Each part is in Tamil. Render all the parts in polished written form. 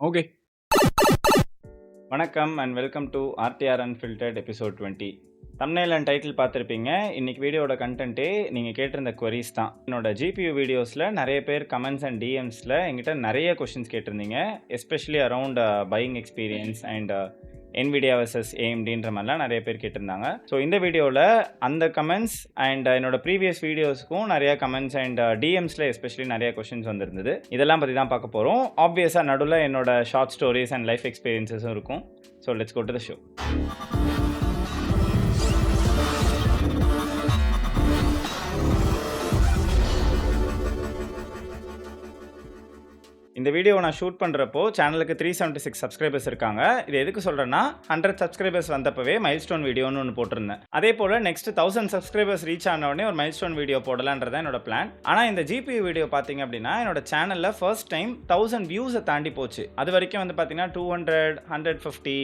ஓகே. வணக்கம் and welcome to RTR Unfiltered episode 20. Thumbnail and title பார்த்துருப்பீங்க. இன்னைக்கு வீடியோட கண்டென்ட்டே நீங்கள் கேட்டிருந்த queries தான். என்னோட GPU வீடியோஸில் நிறைய பேர் கமெண்ட்ஸ் அண்ட் டிஎம்ஸில் எங்கிட்ட நிறைய கொஷின்ஸ் கேட்டிருந்தீங்க. Especially around buying experience and NVIDIA vs AMDன்ற மாதிரிலாம் நிறைய பேர் கேட்டிருந்தாங்க. ஸோ இந்த வீடியோவில் அந்த கமெண்ட்ஸ் அண்ட் என்னோட ப்ரீவியஸ் வீடியோஸ்க்கும் நிறைய கமெண்ட்ஸ் அண்ட் டிஎம்ஸில் எஸ்பெஷலி நிறைய கொஷின்ஸ் வந்திருந்தது. இதெல்லாம் பற்றி தான் பார்க்க போகிறோம். ஆப்வியஸாக நடுவில் என்னோட ஷார்ட் ஸ்டோரிஸ் அண்ட் லைஃப் எக்ஸ்பீரியன்ஸஸும் இருக்கும். So let's go to the show. இந்த வீடியோவை நான் ஷூட் பண்ணுறப்போ சேனலுக்கு 376 சப்ஸ்கிரைபர்ஸ் இருக்காங்க. இது எதுக்கு சொல்கிறேன்னா 100 சப்ஸ்கிரைபர்ஸ் வந்தப்பவே மைல்ஸ்டோன் வீடியோன்னு ஒன்று போட்டிருந்தேன். அதே போல் நெக்ஸ்ட் 1000 சப்ஸ்கிரைபர்ஸ் ரீச் ஆன உடனே ஒரு மைல்ஸ்டோன் வீடியோ போடலான்றதான் என்னோட பிளான். ஆனால் இந்த GPU வீடியோ பார்த்தீங்க அப்படின்னா என்னோட சேனலில் ஃபர்ஸ்ட் டைம் 1000 வியூஸை தாண்டி போச்சு. அது வரைக்கும் வந்து பார்த்தீங்கன்னா 200, 150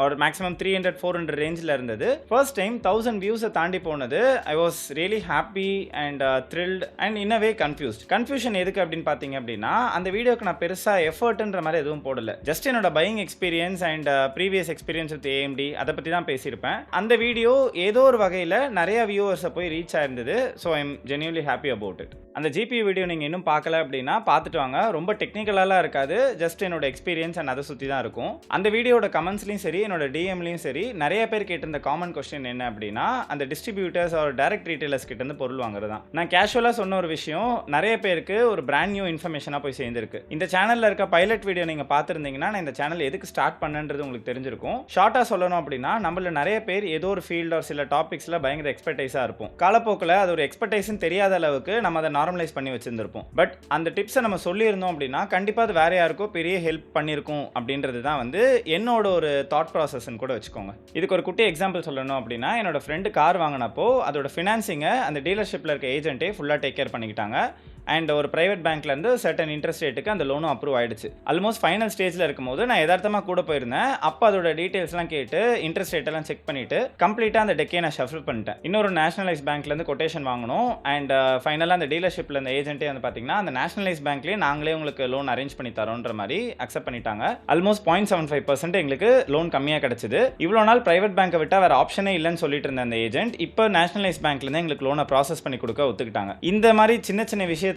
ஒரு மேக்ஸிமம் 300, 400 ரேஞ்சில் இருந்தது. ஃபர்ஸ்ட் டைம் 1000 வியூஸை தாண்டி போனது. I was really happy and thrilled and in a way confused. Confusion எதுக்கு அப்படின்னு பார்த்தீங்க அப்படின்னா அந்த வீடியோக்கு நான் பெருசாக எஃபர்ட்ன்ற மாதிரி எதுவும் போடல. ஜஸ்ட் என்னோட buying experience and previous experience with AMD அதை பற்றி தான் பேசியிருப்பேன். அந்த வீடியோ ஏதோ ஒரு வகையில் நிறைய வியூவர்ஸை போய் ரீச் ஆயிருந்தது. So I am genuinely happy about it. அந்த GPU வீடியோ நீங்கள் இன்னும் பார்க்கல அப்படின்னா பார்த்துட்டு வாங்க. ரொம்ப டெக்னிக்கலாலாம் இருக்காது. ஜஸ்ட் என்னோட எக்ஸ்பீரியன்ஸ் அண்ட் அதை சுற்றி தான் இருக்கும். அந்த வீடியோட கமெண்ட்ஸ்லையும் சரி என்னோட டிஎம்லையும் சரி நிறைய பேர் கேட்டிருந்த காமன் கொஸ்டின் என்ன அப்படின்னா அந்த டிஸ்ட்ரிபியூட்டர்ஸ் ஒரு டைரக்ட் ரீட்டைலர்ஸ் கிட்ட இருந்து பொருள் வாங்குறது தான். நான் கேஷுவலாக சொன்ன ஒரு விஷயம் நிறைய பேருக்கு ஒரு பிராண்ட் நியூ இன்ஃபர்மேஷனாக போய் சேர்ந்துருக்கு. இந்த சேனலில் இருக்க பைலட் வீடியோ நீங்கள் பார்த்துருந்தீங்கன்னா நான் இந்த சேனல் எதுக்கு ஸ்டார்ட் பண்ணன்றது உங்களுக்கு தெரிஞ்சிருக்கும். ஷார்ட்டாக சொல்லணும் அப்படின்னா நம்மள நிறைய பேர் ஏதோ ஒரு ஃபீல்டு ஒரு சில டாபிக்ஸில் பயங்கர எக்ஸ்பர்டைஸாக இருப்போம். காலப்போக்கில் அது ஒரு எக்ஸ்பர்டைஸ்ன்னு தெரியாத அளவுக்கு நம்ம அதை நார்மலைஸ் பண்ணி வச்சிருந்திருப்போம். பட் அந்த டிப்ஸை நம்ம சொல்லியிருந்தோம் அப்படின்னா கண்டிப்பாக அது வேற யாருக்கோ பெரிய ஹெல்ப் பண்ணியிருக்கும் அப்படின்றது தான் வந்து என்னோட ஒரு தாட் ப்ராசஸ்ன்னு கூட வச்சுக்கோங்க. இதுக்கு ஒரு குட்டி எக்ஸாம்பிள் சொல்லணும் அப்படின்னா என்னோட ஃப்ரெண்டு கார் வாங்கினப்போ அதோட ஃபினான்சிங்கை அந்த டீலர்ஷிப்பில் இருக்க ஏஜென்ட்டே ஃபுல்லாக டேக் கேர் பண்ணிக்கிட்டாங்க. அண்ட் ஒரு ப்ரைவேட் பேங்க்லேருந்து சர்டன் இன்ட்ரெஸ்ட் ரேட்டுக்கு அந்த லோனும் அப்ரூவ் ஆயிடுச்சு. ஆல்மோஸ்ட் ஃபைனல் ஸ்டேஜில் இருக்கும்போது நான் யதார்த்தமாக கூட போயிருந்தேன். அப்போ அதோட டீட்டெயில்ஸ்லாம் கேட்டு இன்ட்ரெஸ்ட் ரேட்டெல்லாம் செக் பண்ணிவிட்டு கம்ப்ளீட்டாக அந்த டெக்கே நான் ஷஃபில் பண்ணிட்டேன். இன்னொரு நேஷனலைஸ் பேங்க்லேருந்து கொட்டேஷன் வாங்கணும். அண்ட் ஃபைனலாக அந்த டீலர்ஷிப்பில் அந்த ஏஜென்ட்டே வந்து பார்த்தீங்கன்னா அந்த நேஷனலைஸ் பேங்க்லேயே நாங்களே உங்களுக்கு லோன் அரேஞ்ச் பண்ணி தரோன்ற மாதிரி அக்செப்ட் பண்ணிட்டாங்க. ஆல்மோஸ்ட் 0.75% எங்களுக்கு லோன் கம்மியாக கிடச்சிது. இவ்வளோ நாள் ப்ரைவேட் பேங்கை விட்டால் வேறு ஆப்ஷனே இல்லைன்னு சொல்லிட்டு இருந்த அந்த ஏஜென்ட் இப்போ நேஷனலைஸ் பேங்க்லேருந்து எங்களுக்கு லோனை ப்ராசஸ் பண்ணி கொடுக்க ஒத்துக்கிட்டாங்க. இந்த மாதிரி சின்ன சின்ன விஷயத்துலலாம்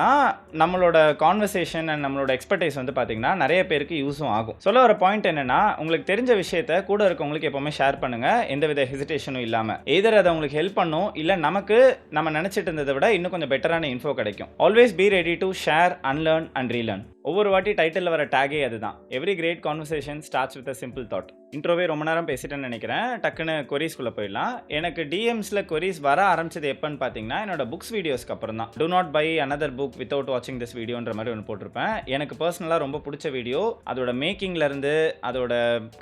தான் நம்மளோட கான்வர்சேஷன் அண்ட் நம்மளோட எக்ஸ்பர்டைஸ் வந்து பார்த்தீங்கன்னா நிறைய பேருக்கு யூஸும் ஆகும். சொல்ல வர பாயிண்ட் என்னன்னா உங்களுக்கு தெரிஞ்ச விஷயத்த கூட இருக்கவங்களுக்கு எப்பவுமே ஷேர் பண்ணுங்க, எந்தவித ஹெசிடேஷனும் இல்லாமல். எதர் அதை உங்களுக்கு ஹெல்ப் பண்ணும் இல்லை நமக்கு நம்ம நினச்சிட்டு இருந்ததை விட இன்னும் கொஞ்சம் பெட்டரான இன்ஃபோ கிடைக்கும். Always be ready to share, unlearn and relearn. ஒவ்வொரு வாட்டி டைட்டில் வர டேகே அதுதான். Every great conversation starts with a simple thought. இன்ட்ரோவே ரொம்ப நேரம் பேசிட்டேன்னு நினைக்கிறேன். டக்குன்னு கொரீஸ்குள்ளே போயிடலாம். எனக்கு டிஎம்ஸில் கொரீஸ் வர ஆரம்பிச்சது எப்போன்னு பார்த்தீங்கன்னா என்னோட புக்ஸ் வீடியோஸ்க்கு அப்புறம் தான். Do not buy another book without வாட்சிங் திஸ் வீடியோன்ற மாதிரி ஒன்று போட்டிருப்பேன். எனக்கு பர்சனலாக ரொம்ப பிடிச்ச வீடியோ. அதோட மேக்கிங்லேருந்து அதோட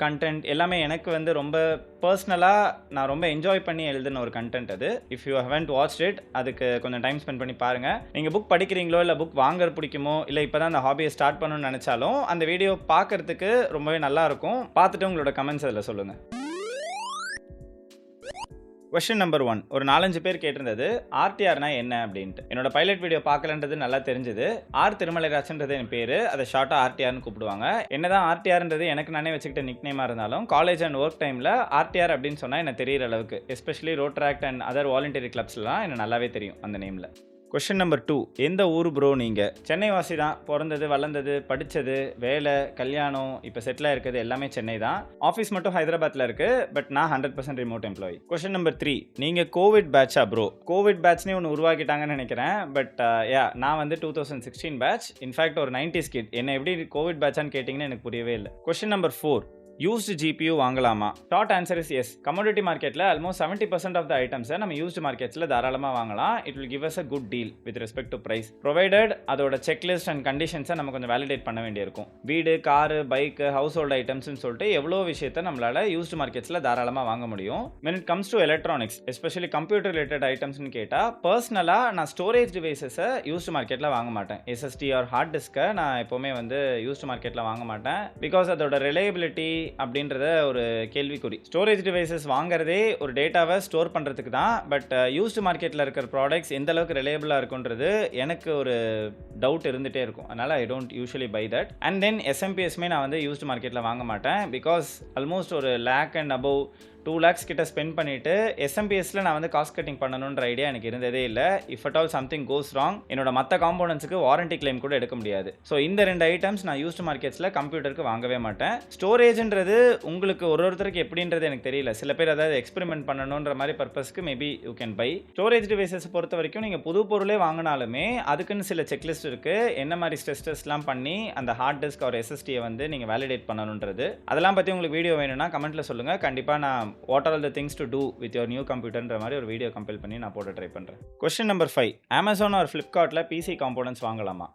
கண்டென்ட் எல்லாமே எனக்கு வந்து ரொம்ப பர்சனலாக நான் ரொம்ப என்ஜாய் பண்ணி எழுதின ஒரு கண்டென்ட் அது. If you haven't watched it அதுக்கு கொஞ்சம் டைம் ஸ்பெண்ட் பண்ணி பாருங்கள். நீங்கள் புக் படிக்கிறீங்களோ இல்லை புக் வாங்குற பிடிக்குமோ இல்லை இப்போ தான் அந்த ஹாபியை ஸ்டார்ட் பண்ணணும்னு நினச்சாலும் அந்த வீடியோ பார்க்கறதுக்கு ரொம்பவே நல்லா இருக்கும். பார்த்துட்டு உங்களோட கமெண்ட்ஸ் அதில் சொல்லுங்கள். கொஸ்டின் நம்பர் 1, ஒரு 4-5 பேர் கேட்டிருந்தது RTRனா என்ன அப்படின்ட்டு. என்னோட பைலட் வீடியோ பார்க்கலன்றது நல்லா தெரிஞ்சது. திருமலைராஜன்றது என் பேர். அதை ஷார்ட்டாக RTRன்னு கூப்பிடுவாங்க. என்னதான் RTRன்றது எனக்கு நானே வச்சுக்கிட்ட நிக் நேமாக இருந்தாலும் காலேஜ் அண்ட் ஒர்க் டைமில் RTR அப்படின்னு சொன்னால் எனக்கு தெரியிற அளவுக்கு especially Rotaract and other voluntary கிளப்ஸ்லாம் எனக்கு நல்லாவே தெரியும் அந்த நேமில். கொஸ்டின் நம்பர் 2, எந்த ஊர் ப்ரோ நீங்கள்? சென்னை வாசி தான். பிறந்தது வளர்ந்தது படித்தது வேலை கல்யாணம் இப்போ செட்டிலாக இருக்குது எல்லாமே சென்னை தான். ஆஃபீஸ் மட்டும் ஹைதராபாத்தில் இருக்குது. பட் நான் 100% ரிமோட் எம்ப்ளாயி. கொஸ்டின் நம்பர் 3, நீங்கள் கோவிட் பேட்சா ப்ரோ? கோவிட் பேட்ச்னே ஒன்று உருவாக்கிட்டாங்கன்னு நினைக்கிறேன். பட் நான் வந்து 2016 பேட்ச். இன்ஃபேக்ட் ஒரு 90s கிட். என்ன எப்படி கோவிட் பேட்சான்னு கேட்டிங்கன்னு எனக்கு புரியவே இல்லை. கொஸ்டின் நம்பர் 4, யூஸ்டு GPU வாங்கலாமா? Short answer is yes. Commodity மார்க்கெட்டில் ஆல்மோஸ்ட் 70% ஆஃப் த ஐட்டம்ஸை நம்ம யூஸ்டு மார்க்கெட்ஸில் தாராளமாக வாங்கலாம். It will give us a good deal with respect to price provided அதோட செக்லிஸ்ட் அண்ட் கண்டிஷன்ஸை நம்ம கொஞ்சம் வேலிடேட் பண்ண வேண்டியிருக்கும். வீடு, காரு, பைக்கு, ஹவுஸ் ஹோல்டு ஐட்டம்ஸ்னு சொல்லிட்டு எவ்வளோ விஷயத்தை நம்மளால் யூஸ்டு மார்க்கெட்ஸில் தாராளமாக வாங்க முடியும். when it comes to electronics especially computer related ஐட்டம்ஸ்னு கேட்டால் பர்சனலாக நான் ஸ்டோரேஜ் டிவைசஸை யூஸ்டு மார்க்கெட்டில் வாங்க மாட்டேன். SSD ஆர் ஹார்ட் டிஸ்கை நான் எப்போவுமே வந்து யூஸ்டு மார்க்கெட்டில் வாங்க மாட்டேன். பிகாஸ் அதோட ரிலையபிலிட்டி அப்படின்றத ஒரு கேள்விக்குறி. ஸ்டோரேஜ் டிவைசஸ் வாங்குறதே ஒரு டேட்டாவை ஸ்டோர் பண்ணுறதுக்கு தான். பட் யூஸ்டு மார்க்கெட்டில் இருக்கிற ப்ராடக்ட்ஸ் எந்த அளவுக்கு ரிலையபிளாக இருக்குன்றது எனக்கு ஒரு டவுட் இருந்துகிட்டே இருக்கும். அதனால் I don't usually buy that. And then எஸ்எம்பிஎஸ்மே நான் வந்து யூஸ்டு மார்க்கெட்டில் வாங்க மாட்டேன். பிகாஸ் ஆல்மோஸ்ட் ஒரு லேக் அண்ட் அபவ் 2 lakhs கிட்ட ஸ்பெண்ட் பண்ணிவிட்டு எஸ்எம்பிஎஸ்ல நான் வந்து காஸ்ட் கட்டிங் பண்ணணுன்ற ஐடியா எனக்கு இருந்ததே இல்லை. If at all something cos wrong என்னோட மற்ற காம்போனன்ட்ஸுக்கு வாரண்டி கிளைம் கூட எடுக்க முடியாது. ஸோ இந்த 2 ஐட்டம்ஸ் நான் யூஸ்டு மார்க்கெட்ஸில் கம்ப்யூட்டருக்கு வாங்கவே மாட்டேன். ஸ்டோரேஜ்ன்றது உங்களுக்கு ஒருத்தருக்கு எப்படின்றது எனக்கு தெரியல. சில பேர் அதாவது எக்ஸ்பெரிமெண்ட் பண்ணணுன்ற மாதிரி பர்பஸ்க்கு maybe you can buy. Storage devices பொறுத்த வரைக்கும் நீங்கள் புது பொருளே வாங்கினாலுமே அதுக்குன்னு சில செக்லிஸ்ட் இருக்குது. என்ன மாதிரி ஸ்ட்ரெஸ் டெஸ்ட்லாம் பண்ணி அந்த ஹார்ட் டிஸ்க் ஒரு எஸ்எஸ்டியை வந்து நீங்கள் வேலிடேட் பண்ணணுன்றது. அதெல்லாம் பற்றி உங்களுக்கு வீடியோ வேணும்னா கமெண்ட்டில் சொல்லுங்கள். கண்டிப்பாக நான் what are all the things to do with your new computer ன்ற மாதிரி ஒரு வீடியோ கம்பைல் பண்ணி நான் போட ட்ரை பண்ணுறேன். Question number 5. Amazon or Flipkartல PC components வாங்கலாமா?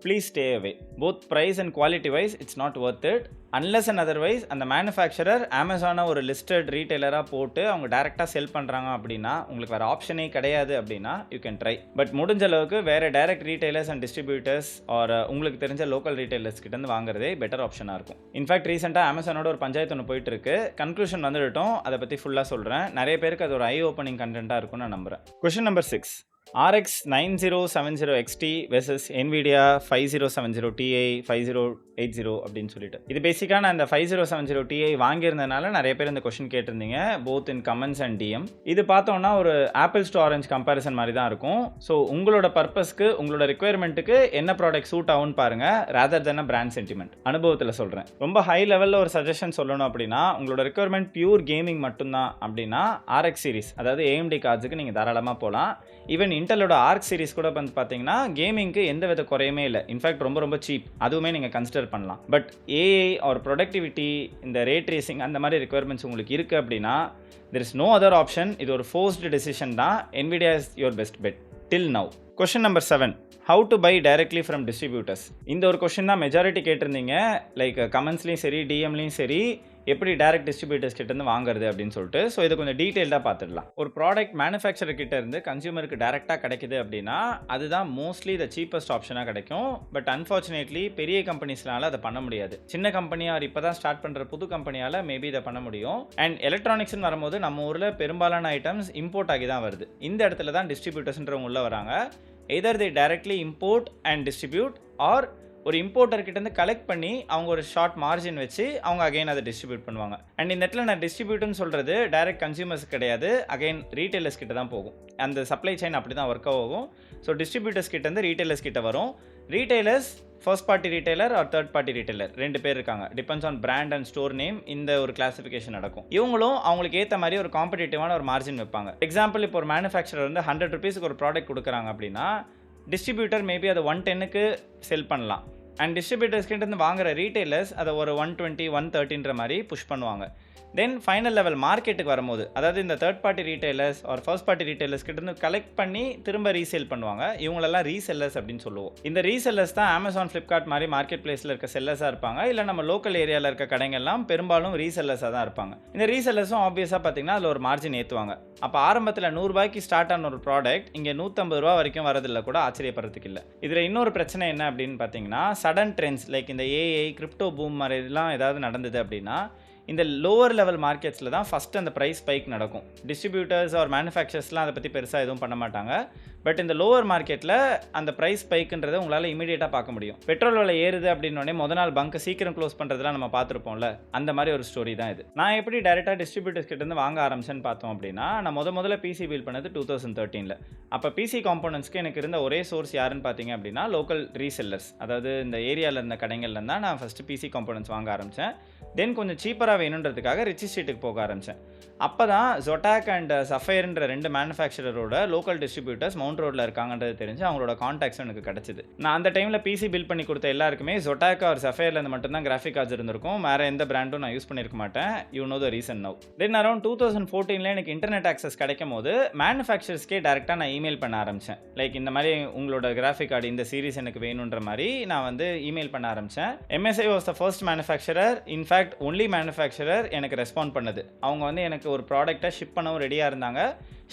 Please stay away. Both price and quality wise it's not worth it. Unless and otherwise அந்த மேனுஃபேக்சரர் அமேசானை ஒரு லிஸ்டட் ரீட்டைலராக போட்டு அவங்க டேரெக்டாக செல் பண்ணுறாங்க அப்படின்னா உங்களுக்கு வேறு ஆப்ஷனே கிடையாது அப்படின்னா யூ கேன் ட்ரை. பட் முடிஞ்ச அளவுக்கு வேறு direct retailers and distributors or உங்களுக்கு தெரிஞ்ச லோக்கல் ரீட்டைலர்ஸ் கிட்டேருந்து வாங்குறதே பெட்டர் ஆப்ஷனாக இருக்கும். இன்ஃபேக்ட் ரீசெண்டாக அமேசானோட ஒரு பஞ்சாயத்து ஒன்று போயிட்டு இருக்கு. கன்க்ளூஷன் வந்துட்டோம். அதை பற்றி ஃபுல்லாக சொல்கிறேன். நிறைய பேருக்கு அது ஒரு ஐ ஓப்பனிங் கண்டென்ட்டாக இருக்கும்னு நான் நம்புகிறேன். Question number 6. RX 9070 XT versus NVIDIA 5070 Ti 5080 அப்படின்னு சொல்லிட்டு. இது பேசிக்காக நான் இந்த 5070 Ti வாங்கியிருந்தனால நிறைய பேர் இந்த கொஸ்டின் கேட்டிருந்தீங்க, both in comments and DM. இது பார்த்தோம்னா ஒரு ஆப்பிள்ஸ் டு ஆரஞ்ச் கம்பேரிசன் மாதிரி தான் இருக்கும். ஸோ உங்களோட பர்பஸ்க்கு உங்களோட ரெக்குயர்மெண்ட்டுக்கு என்ன ப்ராடக்ட் சூட் ஆகும்னு பாருங்க, ரேதர் தென் பிராண்ட் சென்டிமெண்ட். அனுபவத்தில் சொல்கிறேன். ரொம்ப ஹை லெவலில் ஒரு சஜஷன் சொல்லணும் அப்படின்னா உங்களோட ரெக்குயர்மெண்ட் பியூர் கேமிங் மட்டும்தான் அப்படின்னா RX சீரிஸ் அதாவது AMD கார்ட்ஸுக்கு நீங்கள் தாராளமாக போகலாம். ஈவன் இன்டலோட ஆர்க் சீரிஸ் கூட வந்து பார்த்தீங்கன்னா கேமிங்க்கு எந்த வித குறையுமே இல்லை. இன்ஃபேக்ட் ரொம்ப ரொம்ப சீப். அதுவுமே நீங்கள் கன்சிடர் பண்ணலாம். பட் ஏஐ ஆர் ப்ரொடக்டிவிட்டி இந்த ரே ட்ரேசிங் அந்த மாதிரி ரெக்குயர்மெண்ட்ஸ் உங்களுக்கு இருக்குது அப்படின்னா there is no other option. இது ஒரு ஃபோர்ஸ்டு டெசிஷன் தான். NVIDIA is your best bet till now. Question number 7. How to buy directly from distributors? இந்த ஒரு கொஸ்டின் தான் மெஜாரிட்டி கேட்டிருந்தீங்க. லைக் கமெண்ட்ஸ்லையும் சரி டிஎம்லையும் சரி எப்படி டைரக்ட் டிஸ்ட்ரிபியூட்டர்ஸ் கிட்டேருந்து வாங்குறது அப்படின்னு சொல்லிட்டு. ஸோ இதை கொஞ்சம் டீட்டெயில்டாக பார்த்துடலாம். ஒரு ப்ராடக்ட் மேனுஃபேக்சரர் கிட்ட இருந்து கன்சியூமருக்கு டேரெக்டாக கிடைக்குது அப்படின்னா அதுதான் மோஸ்ட்லி த சீப்பஸ்ட் ஆப்ஷனாக கிடைக்கும். பட் அன்ஃபார்ச்சுனேட்லி பெரிய கம்பெனிஸ்னால அதை பண்ண முடியாது. சின்ன கம்பெனியாக இப்போ தான் ஸ்டார்ட் பண்ணுற புது கம்பெனியால் மேபி இதை பண்ண முடியும். அண்ட் எலக்ட்ரானிக்ஸ்னு வரும்போது நம்ம ஊரில் பெரும்பாலான ஐட்டம்ஸ் இம்போர்ட் ஆகி தான் வருது. இந்த இடத்துல தான் டிஸ்ட்ரிபியூட்டர்ஸ்ன்றவங்க உள்ள வராங்க. Either they directly import and distribute or ஒரு இம்போர்ட்டர்கிட்டேருந்து கலெக்ட் பண்ணி அவங்க ஒரு ஷார்ட் மார்ஜின் வச்சு அவங்க அகைன் அதை டிஸ்ட்ரிபியூட் பண்ணுவாங்க. அண்ட் இந்த இடத்துல நான் டிஸ்ட்ரிபியூட்னு சொல்கிறது டைரக்ட் கன்சியூமர்ஸ் கிடையாது, அகைன் ரீட்டைலர்ஸ் கிட்ட தான் போகும். அந்த சப்ளை செயின் அப்படி தான் ஒர்க் ஆகும். ஸோ டிஸ்ட்ரிபியூட்டர்ஸ் கிட்டேருந்து ரீட்டைலர்ஸ் கிட்ட வரும். Retailers first party retailer or third party retailer 2 பேர் இருக்காங்க. Depends on brand and store name. இந்த ஒரு கிளாசிஃபிகேஷன் நடக்கும். இவங்களும் அவங்களுக்கு ஏற்ற மாதிரி ஒரு காம்படிட்டிவான ஒரு மார்ஜின் வைப்பாங்க. எக்ஸாம்பிள் இப்போ ஒரு மேனுஃபேக்சரர் வந்து 100 rupeesக்கு ஒரு ப்ராடக்ட் கொடுக்குறாங்க அப்படின்னா டிஸ்ட்ரிபியூட்டர் மேபி அதை 110க்கு செல் பண்ணலாம். அண்ட் டிஸ்ட்ரிபியூட்டர்ஸ் கிட்டேருந்து வாங்குற ரீட்டைலர்ஸ் அதை ஒரு 120 130ன்ற மாதிரி புஷ் பண்ணுவாங்க. தென் ஃபைனல் லெவல் மார்க்கெட்டுக்கு வரும்போது அதாவது இந்த third party retailers or first party retailers கிட்டேருந்து கலெக்ட் பண்ணி திரும்ப ரீசேல் பண்ணுவாங்க. இவங்களெல்லாம் ரீசெல்லர்ஸ் அப்படின்னு சொல்லுவோம். இந்த ரீசெல்லர்ஸ் தான் அமேசான் ஃப்ளிப்கார்ட் மாதிரி மார்க்கெட் பிளேஸில் இருக்க செல்லர்ஸாக இருப்பாங்க. இல்லை நம்ம லோக்கல் ஏரியாவில் இருக்க கடைகள்லாம் பெரும்பாலும் ரீசெல்லர்ஸாக தான் இருப்பாங்க. இந்த ரீசெல்லர்ஸும் ஆப்வியஸாக பார்த்தீங்கன்னா அதில் ஒரு மார்ஜின் ஏற்றுவாங்க. அப்போ ஆரம்பத்தில் 100 ரூபாய்க்கு ஸ்டார்ட் ஆன ஒரு ப்ராடக்ட் இங்கே 150 ரூபா வரைக்கும் வரதில்லை கூட ஆச்சரியப்படுறதுக்கு இல்லை. இதில் இன்னொரு பிரச்சனை என்ன அப்படின்னு பார்த்தீங்கன்னா சடன் ட்ரெண்ட்ஸ் லைக் இந்த ஏஐ கிரிப்டோ பூம் மாதிரி இதெல்லாம் ஏதாவது நடந்தது அப்படின்னா இந்த லோவர் லெவல் மார்க்கெட்ஸில் தான் ஃபஸ்ட்டு அந்த ப்ரைஸ் ஸ்பைக் நடக்கும். டிஸ்ட்ரிபியூட்டர்ஸ் ஆர் மேனுஃபேக்சர்ஸ்லாம் அதை பற்றி பெருசாக எதுவும் பண்ண மாட்டாங்க. பட் இந்த லோவர் மார்க்கெட்டில் அந்த ப்ரைஸ் ஸ்பைக்குன்றதை உங்களால் இமீடியட்டாக பார்க்க முடியும். பெட்ரோல் விலை ஏறுது அப்படின்னோடனே முதல் நாள் பங்க் சீக்கிரம் க்ளோஸ் பண்ணுறதுலாம் நம்ம பார்த்துருப்போம்ல, அந்த மாதிரி ஒரு ஸ்டோரி தான் இது. நான் எப்படி டேரெக்டாக டிஸ்ட்ரிபியூட்டர்ஸ் கிட்டேருந்து வாங்க ஆரம்பிச்சேன்னு பார்த்தோம் அப்படின்னா நான் முதல்ல பிசி பில் பண்ணது 2013. அப்போ பிசி காம்போனன்ட்ஸ்க்கு எனக்கு இருந்த ஒரே சோர்ஸ் யாருன்னு பார்த்தீங்க அப்படின்னா லோக்கல் ரீசெல்லர்ஸ், அதாவது இந்த ஏரியாவில் இருந்த கடைகள்ல தான் நான் ஃபஸ்ட்டு பிசி காம்போனன்ட்ஸ் வாங்க ஆரம்பித்தேன். தென் கொஞ்சம் சீப்பராக வேணுன்றதுக்காக ரிச்சி ஸ்ட்ரீட்டுக்கு போக ஆரம்பித்தேன். அப்போ தான் ஜொட்டாக் அண்ட் சஃபயர்ன்ற 2 மேனுஃபேக்சரரோட லோக்கல் டிஸ்ட்ரிபியூட்டர்ஸ் மவுண்ட் ரோடில் இருக்காங்கன்றது தெரிஞ்சு அவங்களோட கான்டாக்ட்ஸ் எனக்கு கிடச்சிது. நான் அந்த டைமில் பிசி பில் பண்ணி கொடுத்த எல்லாருக்குமே ஜொட்டாக் ஆர் சஃபயர்லேருந்து மட்டும்தான் கிராஃபிக் கார்ட்ஸ் இருந்திருக்கும். வேறு எந்த பிராண்டும் நான் யூஸ் பண்ணியிருக்க மாட்டேன். You know the reason now. Then around 2014 எனக்கு இன்டர்நெட் ஆக்சஸ் கிடைக்கும் போது மேனுஃபேக்சர்ஸ்க்கே டேரெக்டாக நான் இமெயில் பண்ண ஆரம்பித்தேன். லைக் இந்த மாதிரி உங்களோட கிராஃபிக் கார்டு இந்த சீரிஸ் எனக்கு வேணுன்ற மாதிரி நான் வந்து இமெயில் பண்ண ஆரம்பித்தேன். MSI was the first manufacturer, in fact only manufacturer எனக்கு ரெஸ்பாண்ட் பண்ணது. அவங்க வந்து எனக்கு ஒரு ப்ராடக்ட்டை ஷிப் பண்ணவும் ரெடியாக இருந்தாங்க.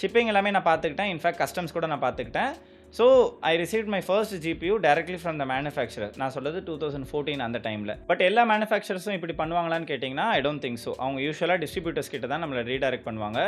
ஷிப்பிங் எல்லாமே நான் பார்த்துக்கிட்டேன். இன்ஃபேக்ட் கஸ்டம்ஸ் கூட நான் பார்த்துக்கிட்டேன். So I received my first GPU directly from the manufacturer. நான் சொல்றது 2014 அந்த டைமில். பட் எல்லா மேனுஃபேக்சரர்ஸும் இப்படி பண்ணுவாங்களான்னு கேட்டிங்கன்னா ஐ டோன்ட் திங்க் ஸோ. அவங்க யூஸ்வலாக டிஸ்ட்ரிபியூட்டர்ஸ் கிட்ட தான் நம்மளை ரீடைரக்ட் பண்ணுவாங்க.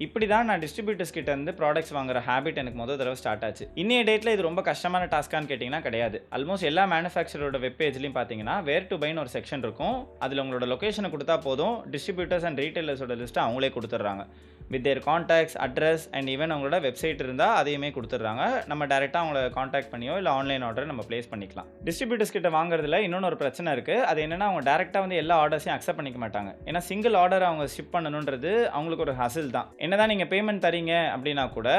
இப்படி தான் நான் டிஸ்ட்ரிபியூட்டர்ஸ் கிட்ட இருந்து ப்ராடக்ட்ஸ் வாங்குற ஹேபிட் எனக்கு முதல் தடவை ஸ்டார்ட் ஆச்சு. இன்னைய டேட்டில் இது ரொம்ப கஷ்டமான டாஸ்க்கான்னு கேட்டிங்கன்னா கிடையாது. ஆல்மோஸ்ட் எல்லா மேனுஃபேக்சரோட வெப் பேஜ்லையும் பார்த்தீங்கன்னா வேர் டு பைன்னு ஒரு செக்ஷன் இருக்கும். அதில் உங்களோட லொக்கேஷனை கொடுத்தா போதும், டிஸ்ட்ரிபியூட்டர்ஸ் அண்ட் ரீட்டைலர்ஸோட லிஸ்ட்டை அவங்களே கொடுத்துட்றாங்க. With their contacts, address and even அவங்களோட வெப்சைட் இருந்தால் அதையுமே கொடுத்துட்றாங்க. நம்ம டேரெக்டாக அவங்கள கான்டாக்ட் பண்ணியோ இல்லை ஆன்லைன் ஆர்டர் நம்ம ப்ளேஸ் பண்ணிக்கலாம். டிஸ்ட்ரிபியூட்டர்ஸ் கிட்ட வாங்குறதுல இன்னொன்று ஒரு பிரச்சனை இருக்குது. அது என்னென்னா அவங்க டேரெக்டாக வந்து எல்லா ஆர்டர்ஸையும் அக்செப்ட் பண்ணிக்க மாட்டாங்க. ஏன்னா சிங்கிள் ஆர்டர் அவங்க ஷிப் பண்ணணுன்றது அவங்களுக்கு ஒரு ஹசில் தான். என்னதான் நீங்கள் பேமெண்ட் தரீங்க அப்படின்னா கூட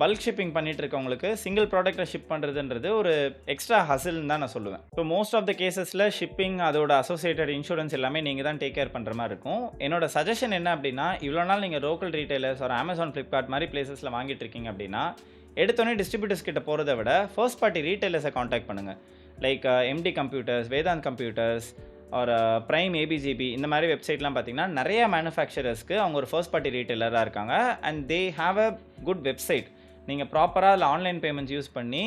பல்க் ஷிப்பிங் பண்ணிட்டு இருக்கவங்களுக்கு சிங்கிள் ப்ராடக்ட்டை ஷிப் பண்ணுறதுன்றது ஒரு எக்ஸ்ட்ரா ஹசில்னு தான் நான் சொல்லுவேன். ஸோ மோஸ்ட் ஆஃப் த கேசஸில் ஷிப்பிங், அதோட அசோசியேட்டட் இன்சூரன்ஸ் எல்லாமே நீங்கள் தான் டேக் கேர் பண்ணுற மாதிரி இருக்கும். என்னோட சஜஷன் என்ன அப்படின்னா, இவ்வளோ நாள் நீங்கள் லோக்கல் ரீட்டைலர்ஸ் ஒரு அமேசான், ஃப்ளிப்கார்ட் மாதிரி பிளேசஸில் வாங்கிட்டு இருக்கீங்க அப்படின்னா எடுத்தோடனே டிஸ்ட்ரிபியூட்டர்ஸ் கிட்ட போகிறத விட ஃபர்ஸ்ட் பார்ட்டி ரீட்டைலர்ஸை காண்டாக்ட் பண்ணுங்கள். Like MD Computers, Vedant Computers ஒரு ப்ரைம், ஏபிஜிபி இந்த மாதிரி வெப்சைட்லாம் பார்த்தீங்கன்னா நிறைய மேனுஃபேக்சரர்ஸ்க்கு அவங்க ஒரு ஃபர்ஸ்ட் பார்ட்டி ரீட்டைலராக இருக்காங்க. And they have a good website. நீங்கள் ப்ராப்பராக அதில் ஆன்லைன் பேமெண்ட்ஸ் யூஸ் பண்ணி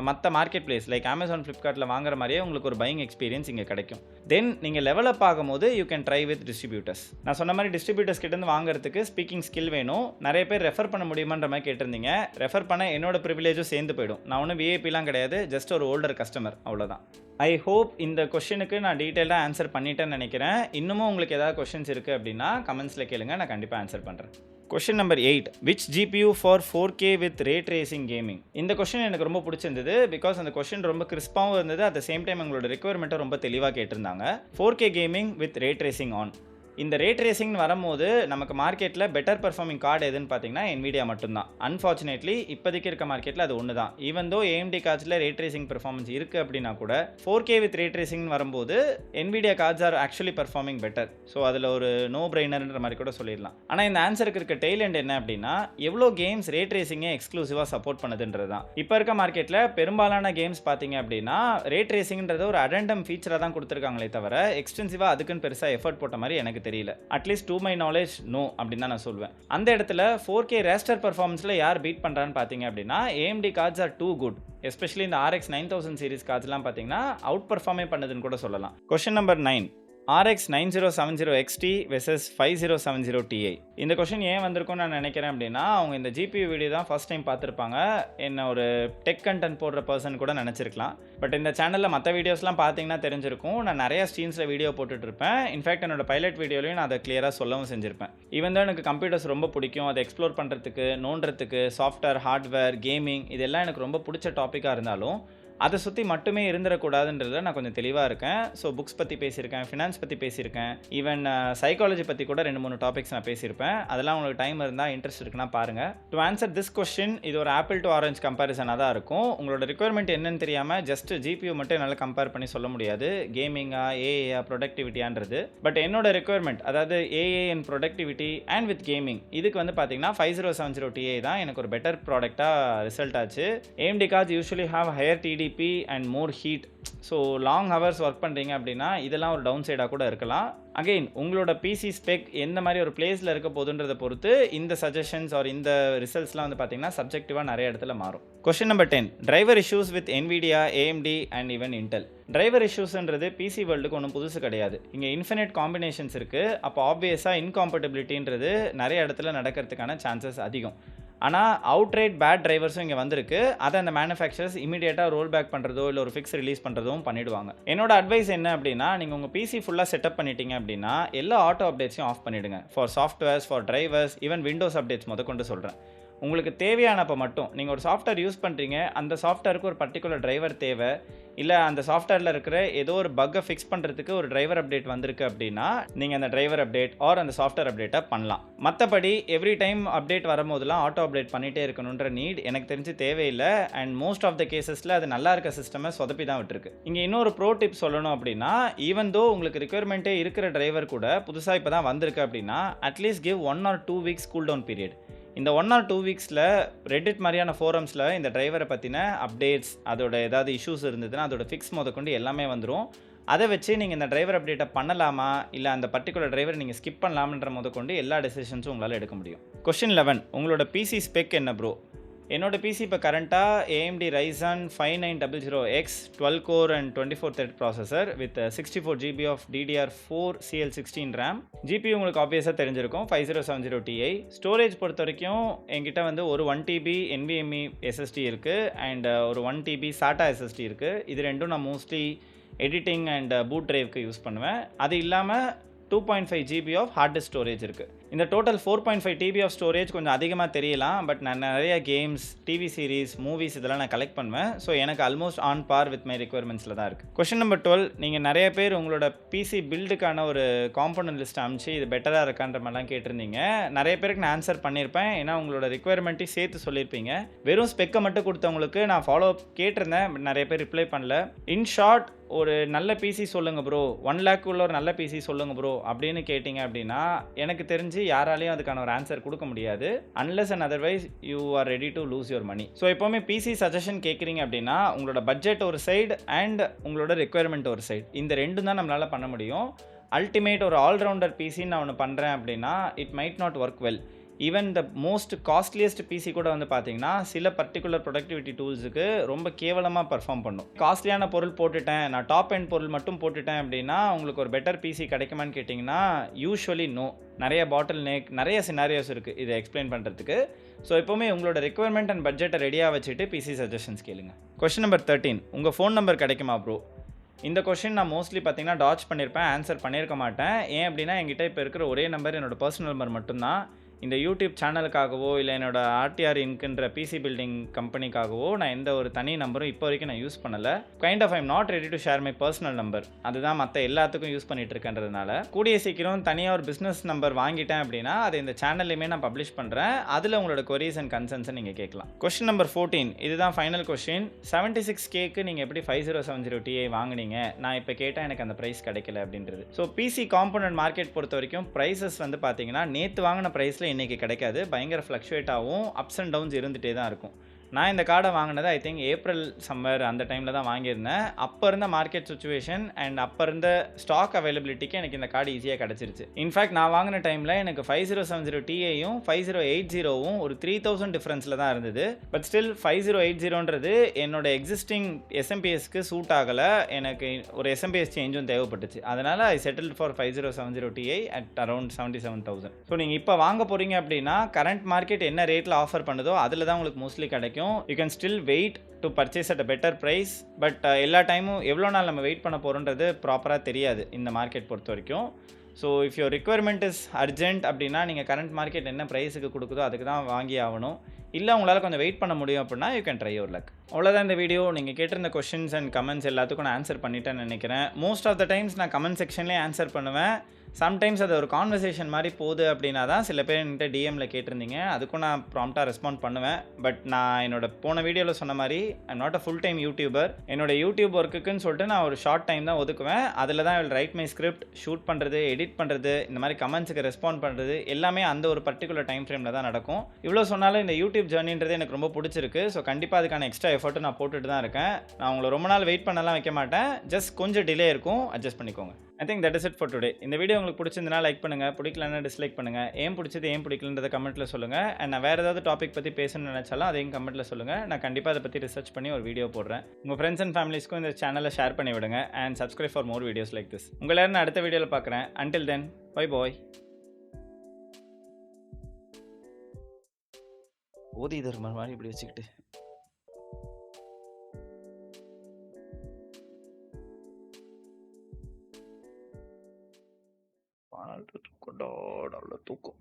மற்ற மார்க்கெட் பிளேஸ் லைக் அமேசான், ஃப்ளிப்கார்ட்டில் வாங்குற மாதிரியே உங்களுக்கு ஒரு பையிங் எக்ஸ்பீரியன்ஸ் இங்கே கிடைக்கும். தென் நீங்கள் லெவலப் ஆகும்போது you can try with distributors. நான் சொன்ன மாதிரி டிஸ்ட்ரிபியூட்டர்ஸ் கிட்டேருந்து வாங்குறதுக்கு ஸ்பீக்கிங் ஸ்கில் வேணும். நிறைய பேர் ரெஃபர் பண்ண முடியுமான்ற மாதிரி கேட்டிருந்தீங்க. ரெஃபர் பண்ண என்னோட ப்ரிவிலேஜும் சேர்ந்து போயிடும். நான் ஒன்றும் விஐபிலாம் கிடையாது, ஜஸ்ட் ஒரு ஓல்டர் கஸ்டமர், அவ்வளோதான். ஐ ஹோப் இந்த கொஷனுக்கு நான் டீட்டெயிலாக ஆன்சர் பண்ணிட்டேன்னு நினைக்கிறேன். இன்னமும் உங்களுக்கு ஏதாவது கொஷின்ஸ் இருக்குது அப்படின்னா கமெண்ட்ஸில் கேளுங்க, நான் கண்டிப்பாக ஆன்சர் பண்ணுறேன். Question number 8, which GPU for 4K with ray tracing gaming? இந்த கொஷின் எனக்கு ரொம்ப பிடிச்சிருந்தது. பிகாஸ் அந்த கொஷின் ரொம்ப கிறிஸ்பாகவும் இருந்தது. அட் த சேம் டைம் உங்களோட ரெக்குவயர்மெண்ட்டை ரொம்ப தெளிவாக கேட்டிருந்தாங்க. 4K gaming with ray tracing on. இந்த ரே ட்ரேசிங்னு வரும்போது நமக்கு மார்க்கெட்டில் பெட்டர் பர்ஃபார்மிங் கார்டு எதுன்னு பார்த்தீங்கன்னா NVIDIA மட்டும்தான். அன்ஃபார்ச்சுனேட்லி இப்போதைக்கு இருக்க மார்க்கெட்டில் அது ஒன்று தான். ஈவன் தோ AMD கார்ட்ஸில் ரே ட்ரேசிங் பர்ஃபார்மன்ஸ் இருக்குது அப்படின்னா கூட 4K வித் ரே ட்ரேசிங்னு வரும்போது NVIDIA cards are actually performing better. So அதில் ஒரு நோ பிரெய்னர்ன்ற மாதிரி கூட சொல்லிடலாம். ஆனால் இந்த ஆன்சருக்கு இருக்க டெய்ல் எண்ட் என்ன அப்படின்னா, எவ்வளோ கேம்ஸ் ரே ட்ரேசிங்கை எக்ஸ்க்ளூசிவாக சப்போர்ட் பண்ணுதுன்றது தான். இப்போ இருக்க மார்க்கெட்டில் பெரும்பாலான கேம்ஸ் பார்த்தீங்க அப்படின்னா ரே ட்ரேசிங்ன்றது ஒரு அடெண்டம் ஃபீச்சராக தான் கொடுத்துருக்காங்களே தவிர எக்ஸ்டென்சிவாக அதுக்குன்னு பெருசாக எஃபர்ட் போட்ட மாதிரி எனக்கு தெரியல. At least to my knowledge no அப்படின்னு தான் நான் சொல்வேன். அந்த இடத்துல 4K ரேஸ்டர் பர்ஃபார்மன்ஸில் யார் பீட் பண்ணுறான்னு பார்த்தீங்க அப்படின்னா AMD cards are too good. Especially இந்த RX 9000 சீரிஸ் கார்ட்ஸ்லாம் பார்த்தீங்கன்னா அவுட் பர்ஃபார்மே பண்ணுதுன்னு கூட சொல்லலாம். Question number 9, RX 9070 XT versus 5070 Ti. இந்த கொஷின் ஏன் வந்திருக்கும்னு நான் நினைக்கிறேன் அப்படின்னா, அவங்க இந்த GPU வீடியோ தான் ஃபர்ஸ்ட் டைம் பார்த்துருப்பாங்க. என்ன ஒரு டெக் கண்டென்ட் போடுற பர்சன் கூட நினச்சிருக்கலாம். பட் இந்த சேனலில் மற்ற வீடியோஸ்லாம் பார்த்தீங்கன்னா தெரிஞ்சிருக்கும். நான் நிறைய ஸ்ட்ரீம்ஸில் வீடியோ போட்டுட்ருப்பேன். இன்ஃபேக்ட் என்னோட பைலட் வீடியோலையும் நான் அதை கிளியராக சொல்லவும் செஞ்சுருப்பேன். ஈவன் தான் எனக்கு கம்ப்யூட்டர்ஸ் ரொம்ப பிடிக்கும். அதை எக்ஸ்ப்ளோர் பண்ணுறதுக்கு, நோண்டுறதுக்கு, சாஃப்ட்வேர், ஹார்ட்வேர், கேமிங் இதெல்லாம் எனக்கு ரொம்ப பிடிச்ச டாப்பிக்காக இருந்தாலும் அதை சுற்றி மட்டுமே இருந்துடக்கூடாதுன்றதில் நான் கொஞ்சம் தெளிவாக இருக்கேன். ஸோ புக்ஸ் பற்றி பேசியிருக்கேன், ஃபினான்ஸ் பற்றி பேசியிருக்கேன், ஈவன் சைக்காலஜி பற்றி கூட 2-3 டாபிக்ஸ் நான் பேசியிருப்பேன். அதெல்லாம் உங்களுக்கு டைம் இருந்தால் இன்ட்ரெஸ்ட் இருக்குன்னா பாருங்கள். டு ஆன்சர் திஸ் கொஸ்டின், இது ஒரு ஆப்பிள் டு ஆரஞ்ச் கம்பேரிசனாக தான் இருக்கும். உங்களோட ரிக்குவயர்மெண்ட் என்னன்னு தெரியாமல் ஜஸ்ட் GPU மட்டும் என்னால் கம்பேர் பண்ணி சொல்ல முடியாது. கேமிங்கா, ஏஏயா, ப்ரொடக்டிவிட்டியான்றது. பட் என்னோட ரிக்குவயர்மெண்ட், அதாவது AI and productivity and with gaming, இதுக்கு வந்து பார்த்தீங்கன்னா 5070 Ti தான் எனக்கு ஒரு பெட்டர் ப்ராடக்டாக ரிசல்ட் ஆச்சு. AMD cards usually have higher TDP and more heat. So long hours work பண்ணுறீங்க அப்படின்னா இதெல்லாம் ஒரு டவுன் சைடாக கூட இருக்கலாம். அகெயின் உங்களோட பிசி ஸ்பெக் எந்த மாதிரி ஒரு பிளேஸில் இருக்க போதுன்றதை பொறுத்து இந்த சஜஷன்ஸ் ஆர் இந்த ரிசல்ட்ஸ்லாம் வந்து பார்த்தீங்கன்னா சப்ஜெக்டிவாக நிறைய இடத்துல மாறும். Question number 10, driver issues with NVIDIA, AMD and even Intel. Driver இஷ்யூஸ்ன்றது பிசி வேர்ல்டுக்கு ஒன்றும் புதுசு கிடையாது. இங்கே இன்ஃபினிட் காம்பினேஷன்ஸ் இருக்குது. அப்போ ஆப்வியஸாக இன்காம்பட்டபிலிட்டின்றது நிறைய இடத்துல நடக்கிறதுக்கான சான்சஸ் அதிகம். ஆனால் அவுட்ரைட் பேட் டிரைவர்ஸும் இங்கே வந்திருக்கு. அதை அந்த மேனுஃபேக்சரர்ஸ் இமீடியட்டாக ரோல் பேக் பண்ணுறதோ இல்லை ஒரு ஃபிக்ஸ் ரிலீஸ் பண்ணுறதும் பண்ணிவிடுவாங்க. என்னோட அட்வைஸ் என்ன அப்படின்னா, நீங்கள் உங்கள் பிசி ஃபுல்லாக செட்டப் பண்ணிட்டீங்க அப்படின்னா எல்லா ஆட்டோ அப்டேட்ஸையும் ஆஃப் பண்ணிவிடுங்க. For softwares, for drivers, even Windows updates கொண்டு சொல்கிறேன். உங்களுக்கு தேவையானப்போ மட்டும் நீங்கள் ஒரு சாஃப்ட்வேர் யூஸ் பண்ணுறீங்க, அந்த சாஃப்ட்வேருக்கு ஒரு பர்டிகுலர் டிரைவர் தேவை, இல்லை அந்த சாஃப்ட்வேரில் இருக்கிற ஏதோ ஒரு பக்கை ஃபிக்ஸ் பண்ணுறதுக்கு ஒரு டிரைவர் அப்டேட் வந்திருக்கு அப்படின்னா நீங்கள் அந்த டிரைவர் அப்டேட் ஆர் அந்த சாஃப்ட்வேர் அப்டேட்டை பண்ணலாம். மற்றபடி எவ்ரி டைம் அப்டேட் வரும்போதெல்லாம் ஆட்டோ அப்டேட் பண்ணிகிட்டே இருக்கணுன்ற நீட் எனக்கு தெரிஞ்சு தேவையில்லை. அண்ட் மோஸ்ட் ஆஃப் த கேசஸில் அது நல்லா இருக்க சிஸ்டமை சொதப்பி தான் விட்டுருக்கு. இங்கே இன்னொரு ப்ரோ டிப் சொல்லணும் அப்படின்னா, ஈவன் தோ உங்களுக்கு ரிக்வயர்மெண்ட்டே இருக்கிற டிரைவர் கூட புதுசாக இப்போ தான் வந்திருக்கு அப்படின்னா at least give 1 or 2 weeks cool down period. இந்த 1 or 2 weeksல ரெடிட் மாதிரியான ஃபோரம்ஸில் இந்த டிரைவரை பற்றின அப்டேட்ஸ், அதோட ஏதாவது இஷ்யூஸ் இருந்ததுன்னா அதோட ஃபிக்ஸ் கொண்டு எல்லாமே வந்துடும். அதை வச்சு நீங்கள் இந்த டிரைவர் அப்டேட்டை பண்ணலாமா இல்லை அந்த பர்டிகுலர் டிரைவர் நீங்கள் ஸ்கிப் பண்ணலாமன்ற கொண்டு எல்லா டெசிஷன்ஸும் உங்களால் எடுக்க முடியும். கொஸ்டின் 11, உங்களோட பிசி ஸ்பெக் என்ன ப்ரோ? என்னோட பிசி இப்போ கரண்ட்டாக AMD Ryzen 5900X 12 core and 24 thread processor with 64 GB of DDR4 CL16 RAM. GPU உங்களுக்கு ஆப்வியஸாக தெரிஞ்சிருக்கும் 5070 Ti. ஸ்டோரேஜ் பொறுத்த வரைக்கும் என்கிட்ட வந்து ஒரு 1 TB NVMe SSD இருக்குது அண்ட் ஒரு 1 TB SATA SSD இருக்குது. இது ரெண்டும் நான் மோஸ்ட்லி எடிட்டிங் அண்ட் பூட் ட்ரைவ்க்கு யூஸ் பண்ணுவேன். அது இல்லாமல் 2.5 GB of hard disk storage இருக்குது. இந்த டோட்டல் 4.5 TB ஆஃப் ஸ்டோரேஜ் கொஞ்சம் அதிகமாக தெரியலாம், பட் நான் நிறைய கேம்ஸ், டிவி சீரீஸ், மூவிஸ் இதெல்லாம் நான் கலெக்ட் பண்ணுவேன். ஸோ எனக்கு almost on par with my ரெக்யர்மெண்ட்ஸில் தான் இருக்குது. கொஸ்டின் நம்பர் 12, நீங்கள் நிறைய பேர் உங்களோட பிசி பில்டுக்கான ஒரு காம்பனன்ட் லிஸ்ட் அனுப்பிச்சு இது பெட்டராக இருக்கான்ற மாதிரிலாம் கேட்டிருந்தீங்க. நிறைய பேருக்கு நான் ஆன்சர் பண்ணியிருப்பேன், ஏன்னா உங்களோட ரெக்யர்மெண்ட்டையும் சேர்த்து சொல்லியிருப்பீங்க. வெறும் ஸ்பெக்கை மட்டும் கொடுத்தவங்களுக்கு நான் ஃபாலோ அப் கேட்டிருந்தேன், பட் நிறைய பேர் ரிப்ளை பண்ணல. இன் ஷார்ட், ஒரு நல்ல பிசி சொல்லுங்க ப்ரோ, 1 lakh உள்ள ஒரு நல்ல பிசி சொல்லுங்க ப்ரோ அப்படின்னு கேட்டிங்க அப்படின்னா எனக்கு தெரிஞ்சு யாராலையும் அதுக்கான ஒரு ஆன்சர் கொடுக்க முடியாது, unless and otherwise you are ready to lose your money. So எப்போவுமே பிசி சஜஷன் கேட்குறீங்க அப்படின்னா உங்களோட பட்ஜெட் ஒரு சைடு அண்ட் உங்களோட ரெக்யர்மெண்ட் ஒரு சைடு, இந்த ரெண்டும் தான் நம்மளால் பண்ண முடியும். அல்டிமேட் ஒரு ஆல்ரவுண்டர் பிசின்னு நான் ஒன்று பண்ணுறேன் அப்படின்னா it might not work well. Even the most costliest PC கூட வந்து பார்த்தீங்கன்னா சில பர்டிகுலர் ப்ரொடக்டிவிட்டி டூல்ஸுக்கு ரொம்ப கேவலமாக பர்ஃபார்ம் பண்ணும். காஸ்ட்லியான பொருள் போட்டுட்டேன், நான் டாப் எண்ட் பொருள் மட்டும் போட்டுட்டேன் அப்படின்னா உங்களுக்கு ஒரு பெட்டர் பிசி கிடைக்குமான்னு கேட்டிங்கன்னா யூஸ்வலி நோ. நிறைய பாட்டில் நெக், நிறைய சினாரியோஸ் இருக்குது இதை எக்ஸ்பிளைன் பண்ணுறதுக்கு. ஸோ எப்போவுமே உங்களோட ரெக்யர்மெண்ட் அண்ட் பட்ஜெட்டை ரெடியாக வச்சுட்டு பிசி சஜஷன்ஸ் கேளுங்க. கொஸ்டின் நம்பர் 13, உங்கள் ஃபோன் நம்பர் கிடைக்குமா ப்ரோ? இந்த கொஸ்டின் நான் மோஸ்ட்லி பார்த்தீங்கன்னா டாட்ச் பண்ணியிருப்பேன், ஆன்சர் பண்ணியிருக்க மாட்டேன். ஏன் அப்படின்னா என்கிட்ட இப்போ இருக்கிற ஒரே நம்பர் என்னோட பர்சனல் நம்பர் மட்டும்தான். இந்த யூடியூப் சேனலுக்காகவோ இல்லை என்னோட RTR இன்க்குன்ற பிசி பில்டிங் கம்பெனிக்காகவோ நான் எந்த ஒரு தனி நம்பரும் இப்போ வரைக்கும் நான் யூஸ் பண்ணலை. Kind of I'm not ready to share my personal number. அதுதான் மற்ற எல்லாத்துக்கும் யூஸ் பண்ணிட்டு இருக்கன்றதுனால கூடிய சீக்கிரம் தனியாக ஒரு பிஸ்னஸ் நம்பர் வாங்கிட்டேன் அப்படின்னா அதை இந்த சேனல்லையுமே நான் பப்ளிஷ் பண்ணுறேன். அதில் உங்களோட கொரீஸ் அண்ட் கன்சர்ன்ஸை நீங்கள் கேட்கலாம். கொஸ்டின் நம்பர் 14, இதுதான் ஃபைனல் கொஸ்டின். 76Kக்கு நீங்கள் எப்படி 5070 Ti வாங்கினீங்க? நான் இப்போ கேட்டால் எனக்கு அந்த ப்ரைஸ் கிடைக்கல அப்படின்றது. ஸோ பிசி காம்பனன்ட் மார்க்கெட் பொறுத்த வரைக்கும் ப்ரைஸஸ் வந்து பார்த்தீங்கன்னா நேற்று வாங்கின ப்ரைஸில் இன்றைக்கி கிடைக்காது, பயங்கர ஃப்ளக்சுவேட் ஆகும், அப்ஸ் அண்ட் டவுன்ஸ் இருந்துகிட்டே தான் இருக்கும். நான் இந்த கார்டை வாங்கினது ஐ திங்க் ஏப்ரல் சம்மர் அந்த டைமில் தான் வாங்கியிருந்தேன். அப்போ இருந்த மார்க்கெட் சுச்சுவேஷன் அண்ட் அப்போ இருந்த ஸ்டாக் அவைலபிலிட்டிக்கு எனக்கு இந்த கார்டு ஈஸியாக கிடச்சிருச்சு. இன்ஃபேக்ட் நான் வாங்கின டைமில் எனக்கு 5070 Tiயும் 5080வும் ஒரு 3000 டிஃப்ரென்ஸில் தான் இருந்தது. பட் ஸ்டில் 5080ன்றது என்னோட எக்ஸிஸ்டிங் SMPSக்கு சூட் ஆகலை, எனக்கு ஒரு SMPS சேஞ்சும் தேவைப்பட்டுச்சு. அதனால் I settled for 5070 Ti at around 77,000. So நீங்கள் இப்போ வாங்க போகிறீங்க அப்படின்னா கரண்ட் மார்க்கெட் என்ன ரேட்டில் ஆஃபர் பண்ணுதோ அதில் தான் உங்களுக்கு மோஸ்ட்லி கிடைக்கும். You can still wait to purchase at a better price, but எல்லா டைமும் எவ்வளோ நாள் நம்ம வெயிட் பண்ண போகிறோன்றது ப்ராப்பராக தெரியாது இந்த மார்க்கெட் பொறுத்த வரைக்கும். So if your requirement is urgent அப்படின்னா நீங்கள் கரண்ட் மார்க்கெட் என்ன ப்ரைஸுக்கு கொடுக்குதோ அதுக்கு தான் வாங்கி ஆகணும். இல்லை உங்களால் கொஞ்சம் வெயிட் பண்ண முடியும் அப்படின்னா you can try your luck. அவ்வளோதான் இந்த வீடியோ. நீங்கள் கேட்டிருந்த கொஷின்ஸ் அண்ட் கமெண்ட்ஸ் எல்லாத்துக்கும் நான் ஆன்சர் பண்ணிட்டேன்னு நினைக்கிறேன். மோஸ்ட் ஆஃப் த டைம்ஸ் நான் கமெண்ட் செக்ஷன்லேயே ஆன்சர் பண்ணுவேன். சம்டைம்ஸ் அது ஒரு கான்வர்சேஷன் மாதிரி போகுது அப்படின்னா தான் சில பேர் என்கிட்ட டிஎம்மில் கேட்டிருந்தீங்க, அதுக்கும் நான் ப்ராம்ப்டாக ரெஸ்பாண்ட் பண்ணுவேன். பட் நான் என்னோட போன வீடியோவில் சொன்ன மாதிரி I'm not a full time YouTuber. என்னோட யூடியூப் ஒர்க்குன்னு சொல்லிட்டு நான் ஒரு ஷார்ட் டைம் தான் ஒதுக்குவேன். அதில் தான் ரைட் மை ஸ்கிரிப்ட், ஷூட் பண்ணுறது, எடிட் பண்ணுறது, இந்த மாதிரி கமெண்ட்ஸுக்கு ரெஸ்பாண்ட் பண்ணுறது எல்லாமே அந்த ஒரு பர்டிகுலர் டைம் ஃப்ரேமில் தான் நடக்கும். இவ்வளோ சொன்னாலும் இந்த யூடியூப் ஜர்னின்றது எனக்கு ரொம்ப பிடிச்சிருக்கு. ஸோ கண்டிப்பாக அதுக்கான எக்ஸ்ட்ரா எஃபர்ட்டும் நான் போட்டுட்டு தான் இருக்கேன். நான் உங்களை ரொம்ப நாள் வெயிட் பண்ணலாம் வைக்க மாட்டேன், ஜஸ்ட் கொஞ்சம் டிலே இருக்கும், அட்ஜஸ்ட் பண்ணிக்கோங்க. I think that is it for today. இந்த வீடியோ உங்களுக்கு பிடிச்சிருந்தா லைக் பண்ணுங்க, பிடிக்கலன்னா டிஸ்லைக் பண்ணுங்க. ஏன் பிடிச்சது ஏன் பிடிக்கலன்றத கமெண்ட்ல சொல்லுங்க. அண்ட் நான் வேற ஏதாவது டாபிக் பத்தி பேசணும்னு நினைச்சாலும் அதையும் கமெண்ட்ல சொல்லுங்க. நான் கண்டிப்பா அதை பத்தி ரிசர்ச் பண்ணி ஒரு வீடியோ போடுறேன். உங்க ஃப்ரெண்ட்ஸ் அண்ட் ஃபேமிலிஸ்க்கும் இந்த சேனலை ஷேர் பண்ணி விடுங்க. And subscribe for more videos like this. உங்களை நான் அடுத்த வீடியோவில் பார்க்குறேன். Until then, bye bye. ஓதி தர்மர் மாதிரி இப்படி வச்சுக்கிட்டு தூக்கம் நல்ல தூக்கம்.